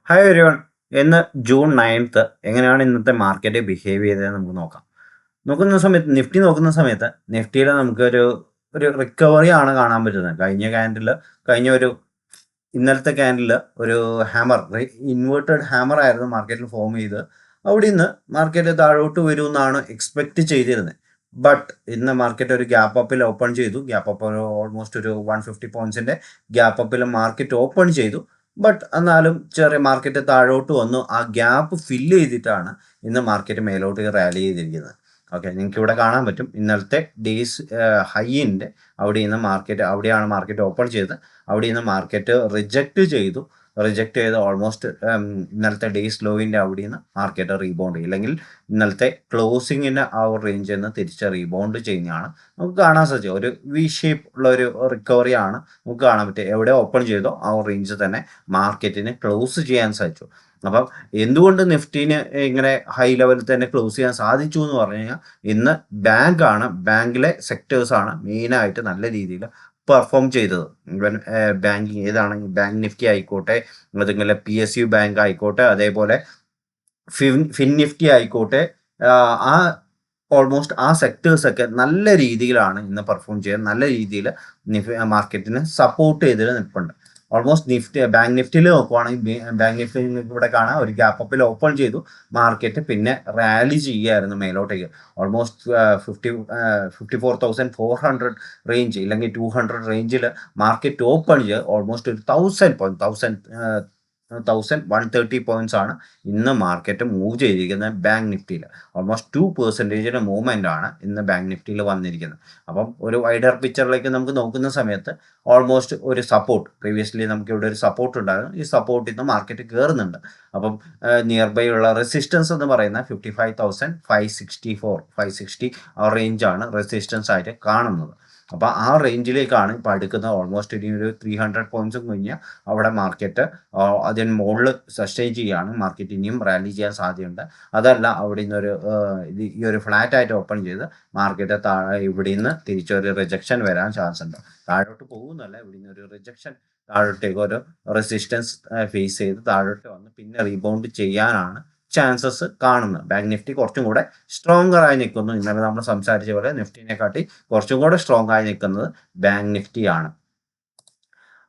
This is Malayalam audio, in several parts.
Hi everyone. ഇന്ന് ജൂൺ 9th. എങ്ങനെയാണ് ഇന്നത്തെ മാർക്കറ്റ് ബിഹേവ് ചെയ്തതെന്ന് നമുക്ക് നോക്കാം. നോക്കുന്ന സമയത്ത് നോക്കുന്ന സമയത്ത് നിഫ്റ്റിയിൽ നമുക്കൊരു ഒരു റിക്കവറി ആണ് കാണാൻ പറ്റുന്നത്. ഇന്നലത്തെ ക്യാൻഡിൽ ഒരു ഹാമർ, ഇൻവേർട്ടഡ് ഹാമർ ആയിരുന്നു മാർക്കറ്റിൽ ഫോം ചെയ്ത്. അവിടെ നിന്ന് മാർക്കറ്റ് താഴോട്ട് വരുമെന്നാണ് എക്സ്പെക്റ്റ് ചെയ്തിരുന്നത്. ബട്ട് ഇന്ന് മാർക്കറ്റ് ഒരു ഗ്യാപ്പ് അപ്പിൽ ഓപ്പൺ ചെയ്തു. ഗ്യാപ്പ് അപ്പ് ഓൾമോസ്റ്റ് ഒരു 150 പോയിന്റ്സിന്റെ ഗ്യാപ്പ് അപ്പിൽ മാർക്കറ്റ് ഓപ്പൺ ചെയ്തു. ബട്ട് എന്നാലും ചെറിയ മാർക്കറ്റ് താഴോട്ട് വന്നു. ആ ഗ്യാപ്പ് ഫില്ല് ചെയ്തിട്ടാണ് ഇന്ന് മാർക്കറ്റ് മേലോട്ട് റാലി ചെയ്തിരിക്കുന്നത്. ഓക്കെ, നിങ്ങൾക്ക് ഇവിടെ കാണാൻ പറ്റും ഇന്നലത്തെ ഡേയ്സ് ഹൈൻ്റെ അവിടെയാണ് മാർക്കറ്റ് ഓപ്പൺ ചെയ്തത്. അവിടെ നിന്ന് മാർക്കറ്റ് റിജക്റ്റ് ചെയ്ത് ഓൾമോസ്റ്റ് ഇന്നലത്തെ ഡേയ്സ് ലോവിൻ്റെ അവിടെ നിന്ന് മാർക്കറ്റ് റീബൗണ്ട് ചെയ്യും, അല്ലെങ്കിൽ ഇന്നലത്തെ ക്ലോസിങ്ങിൻ്റെ ആ ഒരു റേഞ്ചിൽ നിന്ന് തിരിച്ച് റീബൗണ്ട് ചെയ്യുന്നതാണ് നമുക്ക് കാണാൻ സാധിച്ചത്. ഒരു വി ഷേപ്പ് ഉള്ള ഒരു റിക്കവറി ആണ് നമുക്ക് കാണാൻ പറ്റുക. എവിടെ ഓപ്പൺ ചെയ്തോ ആ റേഞ്ച് തന്നെ മാർക്കറ്റിന് ക്ലോസ് ചെയ്യാൻ സാധിച്ചു. അപ്പം എന്തുകൊണ്ട് നിഫ്റ്റിന് ഇങ്ങനെ ഹൈ ലെവലിൽ തന്നെ ക്ലോസ് ചെയ്യാൻ സാധിച്ചു എന്ന് പറഞ്ഞു കഴിഞ്ഞാൽ, ഇന്ന് ബാങ്കിലെ സെക്ടേഴ്സാണ് മെയിനായിട്ട് നല്ല രീതിയിൽ പെർഫോം ചെയ്തത്. ഈവൻ ബാങ്കിങ് ഏതാണെങ്കിൽ ബാങ്ക് നിഫ്റ്റി ആയിക്കോട്ടെ, അതുപോലെ PSU ബാങ്ക് ആയിക്കോട്ടെ, അതേപോലെ ഫിൻ നിഫ്റ്റി ആയിക്കോട്ടെ, ആ ഓൾമോസ്റ്റ് ആ സെക്ടേഴ്സൊക്കെ നല്ല രീതിയിലാണ് ഇന്ന് പെർഫോം ചെയ്യുന്നത്. നല്ല രീതിയിൽ മാർക്കറ്റിനെ സപ്പോർട്ട് ചെയ്തിട്ട് നിൽപ്പുണ്ട്. ഓൾമോസ്റ്റ് ബാങ്ക് നിഫ്റ്റിയിൽ നോക്കുവാണെങ്കിൽ, ബാങ്ക് നിഫ്റ്റി ഇവിടെ കാണാം ഒരു ഗ്യാപ്പ് അപ്പിൽ ഓപ്പൺ ചെയ്തു. മാർക്കറ്റ് പിന്നെ റാലി ചെയ്യുകയായിരുന്നു മേലോട്ടേക്ക്. ഓൾമോസ്റ്റ് 54,400 റേഞ്ച്, ഇല്ലെങ്കിൽ 200 റേഞ്ചിൽ മാർക്കറ്റ് ഓപ്പൺ ചെയ്ത് ഓൾമോസ്റ്റ് ഒരു 1,130 പോയിന്റ്സ് ആണ് ഇന്ന് മാർക്കറ്റ് മൂവ് ചെയ്തിരിക്കുന്നത് ബാങ്ക് നിഫ്റ്റിയിൽ. ഓൾമോസ്റ്റ് 2% മൂവ്മെൻ്റ് ആണ് ഇന്ന് ബാങ്ക് നിഫ്റ്റിയിൽ വന്നിരിക്കുന്നത്. അപ്പം ഒരു വൈഡർ പിക്ചറിലേക്ക് നമുക്ക് നോക്കുന്ന സമയത്ത് ഓൾമോസ്റ്റ് ഒരു സപ്പോർട്ട്, പ്രീവിയസ്ലി നമുക്ക് ഇവിടെ ഒരു സപ്പോർട്ട് ഉണ്ടായിരുന്നു. ഈ സപ്പോർട്ടിൽ നിന്ന് മാർക്കറ്റ് കയറുന്നുണ്ട്. അപ്പം നിയർ ബൈ ഉള്ള റെസിസ്റ്റൻസ് എന്ന് പറയുന്നത് 55,560 ആ റേഞ്ചാണ് റെസിസ്റ്റൻസ് ആയിട്ട് കാണുന്നത്. അപ്പോൾ ആ റേഞ്ചിലേക്കാണ് ഇപ്പോൾ അടുക്കുന്നത്. ഓൾമോസ്റ്റ് ഇനി ഒരു 300 പോയിന്റ്സും കഴിഞ്ഞാൽ അവിടെ മാർക്കറ്റ് അതിന് മുകളിൽ സസ്റ്റെയിൻ ചെയ്യുകയാണ്. മാർക്കറ്റ് ഇനിയും റാലി ചെയ്യാൻ സാധ്യതയുണ്ട്. അതല്ല അവിടെ നിന്നൊരു ഈ ഒരു ഫ്ലാറ്റ് ആയിട്ട് ഓപ്പൺ ചെയ്ത് മാർക്കറ്റ് ഇവിടെ നിന്ന് തിരിച്ചൊരു റിജക്ഷൻ വരാൻ ചാൻസ് ഉണ്ട്. താഴോട്ട് പോകുന്നല്ല, ഇവിടെ നിന്ന് ഒരു റിജക്ഷൻ, താഴോട്ടേക്ക് ഒരു റെസിസ്റ്റൻസ് ഫേസ് ചെയ്ത് താഴോട്ട് വന്ന് പിന്നെ റീബൗണ്ട് ചെയ്യാനാണ് ചാൻസസ് കാണുന്നത്. ബാങ്ക് നിഫ്റ്റി കുറച്ചും കൂടെ സ്ട്രോങ്ങർ ആയി നിൽക്കുന്നു. ഇന്നലെ നമ്മൾ സംസാരിച്ച പോലെ നിഫ്റ്റിനെ കാട്ടി കുറച്ചും കൂടെ സ്ട്രോങ് ആയി നിൽക്കുന്നത് ബാങ്ക് നിഫ്റ്റിയാണ്.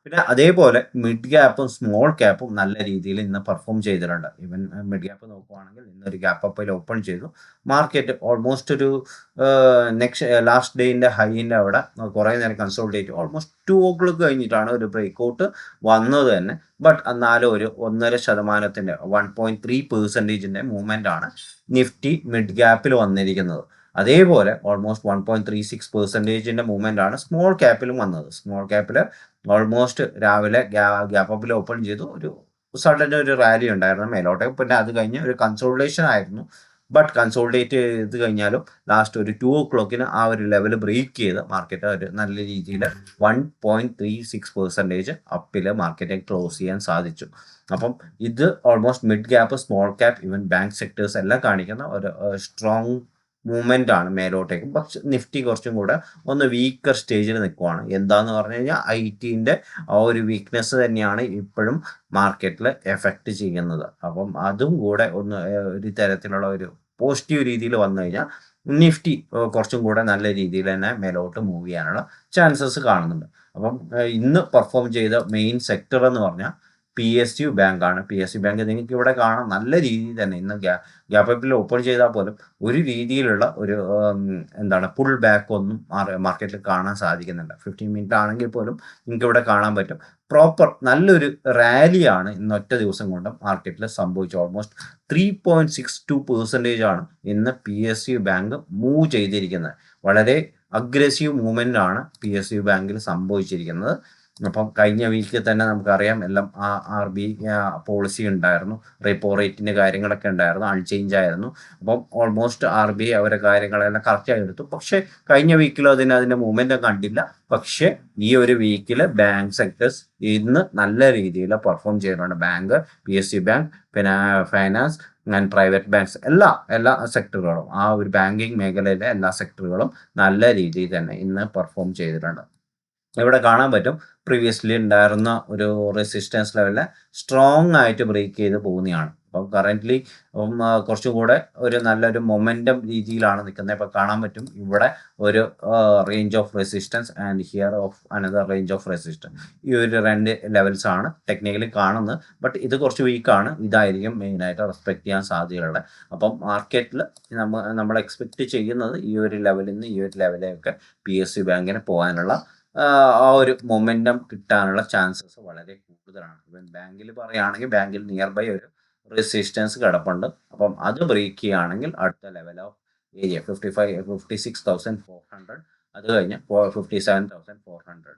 പിന്നെ അതേപോലെ മിഡ് ക്യാപ്പും സ്മോൾ ക്യാപ്പും നല്ല രീതിയിൽ ഇന്ന് പെർഫോം ചെയ്തിട്ടുണ്ട്. ഈവൻ മിഡ് ക്യാപ്പ് നോക്കുവാണെങ്കിൽ ഇന്നൊരു ഗ്യാപ്പ് അപ്പിൽ ഓപ്പൺ ചെയ്തു. മാർക്കറ്റ് ഓൾമോസ്റ്റ് ഒരു ലാസ്റ്റ് ഡേയിൻ്റെ ഹൈൻ്റെ അവിടെ കുറേ നേരം കൺസോൾട്ടേറ്റ് ഓൾമോസ്റ്റ് 2 o'clock കഴിഞ്ഞിട്ടാണ് ഒരു ബ്രേക്ക്ഔട്ട് വന്നത് തന്നെ. ബട്ട് എന്നാലും ഒരു 1.5%, 1.3% മൂവ്മെൻ്റ് ആണ് നിഫ്റ്റി മിഡ് ക്യാപ്പിൽ വന്നിരിക്കുന്നത്. അതേപോലെ ഓൾമോസ്റ്റ് 1.36% മൂവ്മെൻ്റ് ആണ് സ്മോൾ ക്യാപ്പിലും വന്നത്. സ്മോൾ ക്യാപ്പിൽ ഓൾമോസ്റ്റ് രാവിലെ ഗ്യാപ്പ് അപ്പിൽ ഓപ്പൺ ചെയ്തു. ഒരു സഡൻ ഒരു റാലി ഉണ്ടായിരുന്നു മേലോട്ടെ. പിന്നെ അത് കഴിഞ്ഞ് ഒരു കൺസോൾട്ടേഷൻ ആയിരുന്നു. ബട്ട് കൺസോൾട്ടേറ്റ് ചെയ്ത് കഴിഞ്ഞാലും ലാസ്റ്റ് ഒരു 2 o'clock ആ ഒരു ലെവൽ ബ്രേക്ക് ചെയ്ത് മാർക്കറ്റ് ഒരു നല്ല രീതിയിൽ 1.36% അപ്പിൽ മാർക്കറ്റ് ക്ലോസ് ചെയ്യാൻ സാധിച്ചു. അപ്പം ഇത് almost mid cap, small cap, even bank sectors എല്ലാം കാണിക്കുന്ന ഒരു സ്ട്രോങ് മൂവ്മെൻ്റ് ആണ് മേലോട്ടേക്ക്. പക്ഷെ നിഫ്റ്റി കുറച്ചും കൂടെ ഒന്ന് വീക്കർ സ്റ്റേജിൽ നിൽക്കുവാണ്. എന്താന്ന് പറഞ്ഞു കഴിഞ്ഞാൽ IT-ൻ്റെ ആ ഒരു വീക്ക്നെസ് തന്നെയാണ് ഇപ്പോഴും മാർക്കറ്റിൽ എഫക്റ്റ് ചെയ്യുന്നത്. അപ്പം അതും കൂടെ ഒന്ന് ഒരു തരത്തിലുള്ള ഒരു പോസിറ്റീവ് രീതിയിൽ വന്നു കഴിഞ്ഞാൽ നിഫ്റ്റി കുറച്ചും കൂടെ നല്ല രീതിയിൽ തന്നെ മേലോട്ട് മൂവ് ചെയ്യാനുള്ള ചാൻസസ് കാണുന്നുണ്ട്. അപ്പം ഇന്ന് പെർഫോം ചെയ്ത മെയിൻ സെക്ടർ എന്ന് പറഞ്ഞാൽ PSU ബാങ്കാണ്. PSU ബാങ്ക് നിങ്ങൾക്ക് ഇവിടെ കാണാം നല്ല രീതിയിൽ തന്നെ ഇന്ന് ഗ്യാപ്പ് അപ്പിൽ ഓപ്പൺ ചെയ്താൽ പോലും ഒരു രീതിയിലുള്ള ഒരു പുൾ ബാക്ക് ഒന്നും മാർക്കറ്റിൽ കാണാൻ സാധിക്കുന്നില്ല. 15 മിനിറ്റ് ആണെങ്കിൽ പോലും നിങ്ങൾക്ക് ഇവിടെ കാണാൻ പറ്റും പ്രോപ്പർ നല്ലൊരു റാലിയാണ് ഇന്ന് ഒറ്റ ദിവസം കൊണ്ട് മാർക്കറ്റിൽ സംഭവിച്ചത്. ഓൾമോസ്റ്റ് 3.62% ആണ് ഇന്ന് PSU ബാങ്ക് മൂവ് ചെയ്തിരിക്കുന്നത്. വളരെ അഗ്രസീവ് മൂവ്മെൻ്റ് ആണ് PSU ബാങ്കിൽ സംഭവിച്ചിരിക്കുന്നത്. അപ്പം കഴിഞ്ഞ വീക്കിൽ തന്നെ നമുക്കറിയാം എല്ലാം RBI പോളിസി ഉണ്ടായിരുന്നു, റെപ്പോ റേറ്റിൻ്റെ കാര്യങ്ങളൊക്കെ ഉണ്ടായിരുന്നു, അൺചേഞ്ച് ആയിരുന്നു. അപ്പം ഓൾമോസ്റ്റ് RBI അവരെ കാര്യങ്ങളെല്ലാം കറക്റ്റായി എടുത്തു. പക്ഷേ കഴിഞ്ഞ വീക്കിൽ അതിൻ്റെ മൂവ്മെൻറ്റും കണ്ടില്ല. പക്ഷേ ഈ ഒരു വീക്കിൽ ബാങ്ക് സെക്ടേഴ്സ് ഇന്ന് നല്ല രീതിയിൽ പെർഫോം ചെയ്യുന്നുണ്ട്. ബാങ്ക്, PSU ബാങ്ക്, പിന്നെ ഫൈനാൻസ് ആൻഡ് പ്രൈവറ്റ് ബാങ്ക്സ് എല്ലാ സെക്ടറുകളും, ആ ഒരു ബാങ്കിങ് മേഖലയിലെ എല്ലാ സെക്ടറുകളും നല്ല രീതിയിൽ തന്നെ ഇന്ന് പെർഫോം ചെയ്തിട്ടുണ്ട്. ഇവിടെ കാണാൻ പറ്റും പ്രീവിയസ്ലി ഉണ്ടായിരുന്ന ഒരു റെസിസ്റ്റൻസ് ലെവലിനെ സ്ട്രോങ് ആയിട്ട് ബ്രേക്ക് ചെയ്ത് പോകുന്നതാണ്. അപ്പം കറൻ്റ്ലി കുറച്ചും കൂടെ ഒരു നല്ലൊരു മൊമെൻറ്റം രീതിയിലാണ് നിൽക്കുന്നത്. ഇപ്പോൾ കാണാൻ പറ്റും ഇവിടെ ഒരു range of resistance and here of another range of resistance. ഈ ഒരു 2 ലെവൽസ് ആണ് ടെക്നിക്കലി കാണുന്നത്. ബട്ട് ഇത് കുറച്ച് വീക്കാണ്. ഇതായിരിക്കും മെയിനായിട്ട് റെസ്പെക്ട് ചെയ്യാൻ സാധ്യതയുള്ളത്. അപ്പം മാർക്കറ്റിൽ നമ്മൾ എക്സ്പെക്റ്റ് ചെയ്യുന്നത് ഈ ഒരു ലെവലിൽ നിന്ന് ഈ ഒരു ലെവലിലേക്ക് PSU ബാങ്കിന് പോകാനുള്ള ആ ഒരു മൊമെൻറ്റം കിട്ടാനുള്ള ചാൻസസ് വളരെ കൂടുതലാണ്. ഇവൻ ബാങ്കിൽ പറയുകയാണെങ്കിൽ ബാങ്കിൽ നിയർ ബൈ ഒരു റെസിസ്റ്റൻസ് കിടപ്പുണ്ട്. അപ്പം അത് ബ്രേക്ക് ചെയ്യുകയാണെങ്കിൽ അടുത്ത ലെവൽ ഓഫ് ഏരിയ 56,400, അത് കഴിഞ്ഞ് 57,400.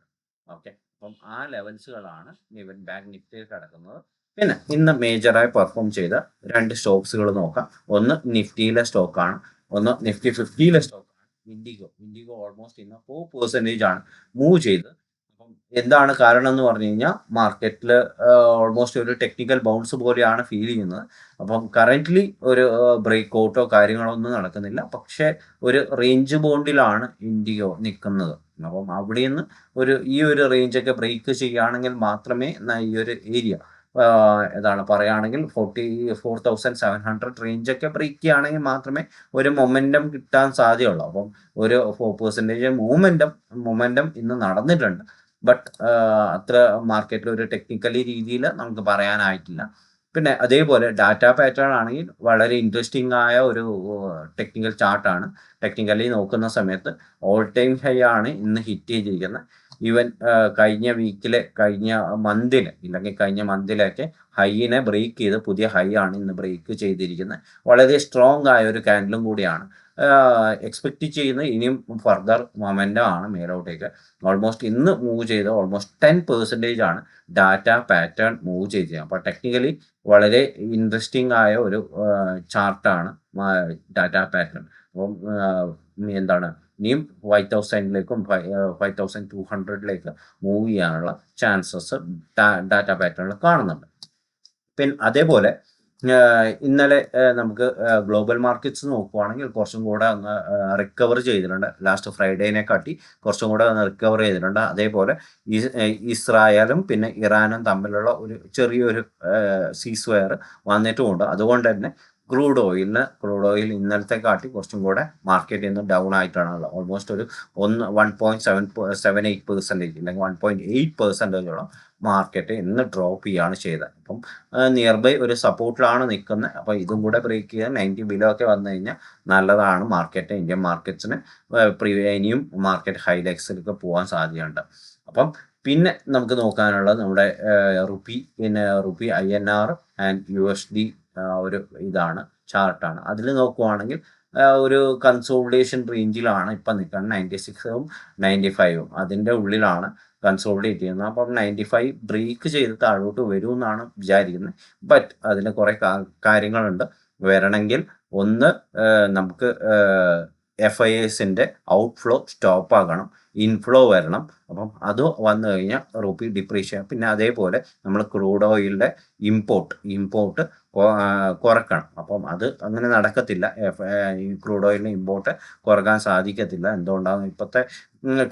ഓക്കെ, അപ്പം ആ ലെവൽസുകളാണ് ഇവൻ ബാങ്ക് നിഫ്റ്റിയിൽ കിടക്കുന്നത്. പിന്നെ ഇന്ന് മേജറായി പെർഫോം ചെയ്ത 2 സ്റ്റോക്സുകൾ നോക്കാം. ഒന്ന് നിഫ്റ്റിയിലെ സ്റ്റോക്കാണ്, ഒന്ന് നിഫ്റ്റി 50യിലെ സ്റ്റോക്കാണ്. ഇൻഡിഗോ ഓൾമോസ്റ്റ് ഇന്ന് 4% ആണ് മൂവ് ചെയ്ത്. അപ്പം എന്താണ് കാരണം എന്ന് പറഞ്ഞു കഴിഞ്ഞാൽ മാർക്കറ്റിൽ ഓൾമോസ്റ്റ് ഒരു ടെക്നിക്കൽ ബൗൺസ് പോലെയാണ് ഫീൽ ചെയ്യുന്നത്. അപ്പം കറൻ്റ്ലി ഒരു ബ്രേക്ക് ഔട്ടോ കാര്യങ്ങളോ ഒന്നും നടക്കുന്നില്ല. പക്ഷേ ഒരു റേഞ്ച് ബോണ്ടിലാണ് ഇൻഡിഗോ നിൽക്കുന്നത്. അപ്പം അവിടെ നിന്ന് ഈ ഒരു റേഞ്ചൊക്കെ ബ്രേക്ക് ചെയ്യുകയാണെങ്കിൽ മാത്രമേ ഈ ഒരു ഏരിയ ഏതാണ് പറയുകയാണെങ്കിൽ 44,700 റേഞ്ചൊക്കെ ബ്രേക്ക് ചെയ്യുകയാണെങ്കിൽ മാത്രമേ ഒരു മൊമെൻറ്റം കിട്ടാൻ സാധ്യതയുള്ളൂ. അപ്പം ഒരു 4% മൊമെൻറ്റം ഇന്ന് നടന്നിട്ടുണ്ട്. ബട്ട് അത്ര മാർക്കറ്റിൽ ഒരു ടെക്നിക്കലി രീതിയിൽ നമുക്ക് പറയാനായിട്ടില്ല. പിന്നെ അതേപോലെ ഡാറ്റ പാറ്റേൺ ആണെങ്കിൽ വളരെ ഇൻട്രസ്റ്റിംഗ് ആയ ഒരു ടെക്നിക്കൽ ചാർട്ടാണ്. ടെക്നിക്കലി നോക്കുന്ന സമയത്ത് ഓൾ ടൈം ഹൈ ആണ് ഇന്ന് ഹിറ്റ് ചെയ്തിരിക്കുന്നത്. ഈവൻ കഴിഞ്ഞ മന്തിലൊക്കെ ഹൈനെ ബ്രേക്ക് ചെയ്ത് പുതിയ ഹൈ ആണ് ഇന്ന് ബ്രേക്ക് ചെയ്തിരിക്കുന്നത്. വളരെ സ്ട്രോങ് ആയ ഒരു ക്യാൻഡിലും കൂടിയാണ്. എക്സ്പെക്റ്റ് ചെയ്യുന്നത് ഇനിയും ഫർദർ മൊമെൻറ്റം ആണ് മേലോട്ടേക്ക്. ഓൾമോസ്റ്റ് ഇന്ന് മൂവ് ചെയ്ത് ഓൾമോസ്റ്റ് 10% ആണ് ഡാറ്റ പാറ്റേൺ മൂവ് ചെയ്തത്. അപ്പോൾ ടെക്നിക്കലി വളരെ ഇൻട്രസ്റ്റിംഗ് ആയ ഒരു ചാർട്ടാണ് ഡാറ്റ പാറ്റേൺ. അപ്പം എന്താണ് ഇനിയും 5,000ലേക്കും 5,200ലേക്ക് മൂവ് ചെയ്യാനുള്ള ചാൻസസ് ഡാറ്റ പാറ്റേണിൽ കാണുന്നുണ്ട്. പിന്നെ അതേപോലെ ഇന്നലെ നമുക്ക് ഗ്ലോബൽ മാർക്കറ്റ്സ് നോക്കുവാണെങ്കിൽ കുറച്ചും കൂടെ ഒന്ന് റിക്കവർ ചെയ്തിട്ടുണ്ട്. ലാസ്റ്റ് ഫ്രൈഡേനെ കാട്ടി കുറച്ചും കൂടെ ഒന്ന് റിക്കവർ ചെയ്തിട്ടുണ്ട്. അതേപോലെ ഇസ്രായേലും പിന്നെ ഇറാനും തമ്മിലുള്ള ഒരു ചെറിയൊരു സീസ്വയർ വന്നിട്ടുമുണ്ട്. അതുകൊണ്ട് തന്നെ ക്രൂഡ് ഓയിൽ ഇന്നലത്തെ കാട്ടി കുറച്ചും കൂടെ മാർക്കറ്റ് ഇന്ന് ഡൗൺ ആയിട്ടാണുള്ളത്. ഓൾമോസ്റ്റ് ഒരു 1.78% അല്ലെങ്കിൽ 1.8%ഓളം മാർക്കറ്റ് ഇന്ന് ഡ്രോപ്പ് ചെയ്യുകയാണ് ചെയ്തത്. അപ്പം നിയർ ബൈ ഒരു സപ്പോർട്ടിലാണ് നിൽക്കുന്നത്. അപ്പോൾ ഇതും കൂടെ ബ്രേക്ക് ചെയ്യാൻ 90 ബിലോ ഒക്കെ വന്നു കഴിഞ്ഞാൽ നല്ലതാണ് മാർക്കറ്റ്. ഇന്ത്യൻ മാർക്കറ്റ്സിന് ഇനിയും മാർക്കറ്റ് ഹൈലൈറ്റ്സിലേക്ക് പോകാൻ സാധ്യതയുണ്ട്. അപ്പം പിന്നെ നമുക്ക് നോക്കാനുള്ളത് നമ്മുടെ റുപ്പി INR ആൻഡ് USD ഒരു ചാർട്ടാണ്. അതിൽ നോക്കുവാണെങ്കിൽ ഒരു കൺസോളിഡേഷൻ റേഞ്ചിലാണ് ഇപ്പം നിൽക്കുന്നത്. 96ഉം 95ഉം അതിൻ്റെ ഉള്ളിലാണ് കൺസോളിഡേറ്റ് ചെയ്യുന്നത്. അപ്പം 95 ബ്രേക്ക് ചെയ്ത് താഴോട്ട് വരുമെന്നാണ് വിചാരിക്കുന്നത്. ബട്ട് അതിന് കുറേ കാര്യങ്ങളുണ്ട്. വരണമെങ്കിൽ ഒന്ന് നമുക്ക് FISൻ്റെ ഔട്ട്ഫ്ലോ സ്റ്റോപ്പ് ആകണം, ഇൻഫ്ലോ വരണം. അപ്പം അത് വന്നു കഴിഞ്ഞാൽ റുപ്പി ഡിപ്രീഷിയേഷൻ. പിന്നെ അതേപോലെ നമ്മൾ ക്രൂഡ് ഓയിലിൻ്റെ ഇമ്പോർട്ട് കുറക്കണം. അപ്പം അത് അങ്ങനെ നടക്കത്തില്ല. ഈ ക്രൂഡ് ഓയിലിൻ്റെ ഇമ്പോർട്ട് കുറക്കാൻ സാധിക്കത്തില്ല. എന്തുകൊണ്ടാണ് ഇപ്പോഴത്തെ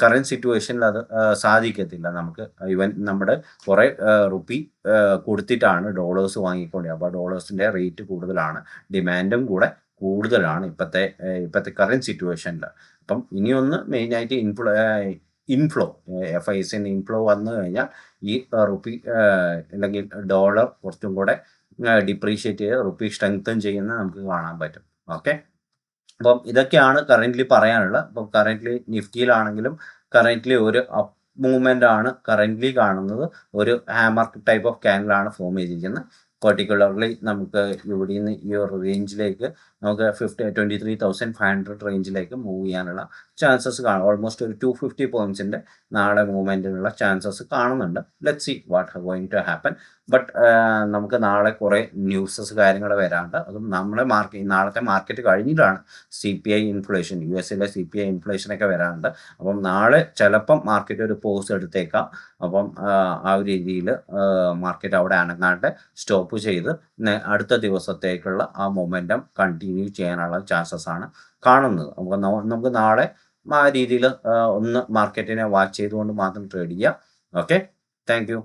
കറൻറ്റ് സിറ്റുവേഷനിൽ അത് സാധിക്കത്തില്ല നമുക്ക്. ഈവൻ നമ്മുടെ കുറേ റുപ്പി കൊടുത്തിട്ടാണ് ഡോളേഴ്സ് വാങ്ങിക്കൊണ്ടത്. അപ്പോൾ ഡോളേഴ്സിൻ്റെ റേറ്റ് കൂടുതലാണ്, ഡിമാൻഡും കൂടെ കൂടുതലാണ് ഇപ്പോഴത്തെ കറൻറ്റ് സിറ്റുവേഷനിൽ. അപ്പം ഇനിയൊന്ന് മെയിനായിട്ട് ഇൻഫ്ലോ FISൻ്റെ ഇൻഫ്ലോ വന്നു കഴിഞ്ഞാൽ ഈ റുപ്പി അല്ലെങ്കിൽ ഡോളർ കുറച്ചും കൂടെ ഡിപ്രീഷിയേറ്റ് ചെയ്ത് റുപ്പി സ്ട്രെങ്തൻ ചെയ്യുന്നത് നമുക്ക് കാണാൻ പറ്റും. ഓക്കെ, അപ്പം ഇതൊക്കെയാണ് കറൻ്റ്ലി പറയാനുള്ളത്. അപ്പം കറൻ്റ്ലി നിഫ്റ്റിയിലാണെങ്കിലും കറൻ്റ്ലി ഒരു അപ്പ് മൂവ്മെൻ്റ് ആണ് കറൻ്റ്ലി കാണുന്നത്. ഒരു ഹാമർ ടൈപ്പ് ഓഫ് ക്യാൻഡിലാണ് ഫോം ചെയ്തിരിക്കുന്നത്. പെർട്ടിക്കുലർലി നമുക്ക് ഇവിടെ നിന്ന് ഈ ഒരു റേഞ്ചിലേക്ക് നമുക്ക് 23,500 റേഞ്ചിലേക്ക് മൂവ് ചെയ്യാനുള്ള ചാൻസസ് കാണും. ഓൾമോസ്റ്റ് ഒരു 250 പോയിന്റ്സിൻ്റെ നാളെ മൂവ്മെൻറ്റിനുള്ള ചാൻസസ് കാണുന്നുണ്ട്. Let see what going to happen. But നമുക്ക് നാളെ കുറേ ന്യൂസസ് കാര്യങ്ങൾ വരാണ്ട്, അതും നമ്മുടെ നാളത്തെ മാർക്കറ്റ് കഴിഞ്ഞിട്ടാണ് CPI ഇൻഫ്ലേഷൻ, US-ലെ CPI ഇൻഫ്ലേഷനൊക്കെ വരാറുണ്ട്. അപ്പം നാളെ ചിലപ്പം മാർക്കറ്റ് ഒരു പോസ് എടുത്തേക്കാം. അപ്പം ആ ഒരു രീതിയിൽ മാർക്കറ്റ് അവിടെ അനങ്ങാണ്ട് സ്റ്റോപ്പ് ചെയ്ത് അടുത്ത ദിവസത്തേക്കുള്ള ആ മൊമെൻറ്റം കണ്ടിന്യൂ ചെയ്യാനുള്ള ചാൻസസ് ആണ് കാണുന്നത്. നമുക്ക് നാളെ ആ രീതിയിൽ ഒന്ന് മാർക്കറ്റിനെ വാച്ച് ചെയ്തുകൊണ്ട് മാത്രം ട്രേഡ് ചെയ്യാം. Okay, thank you.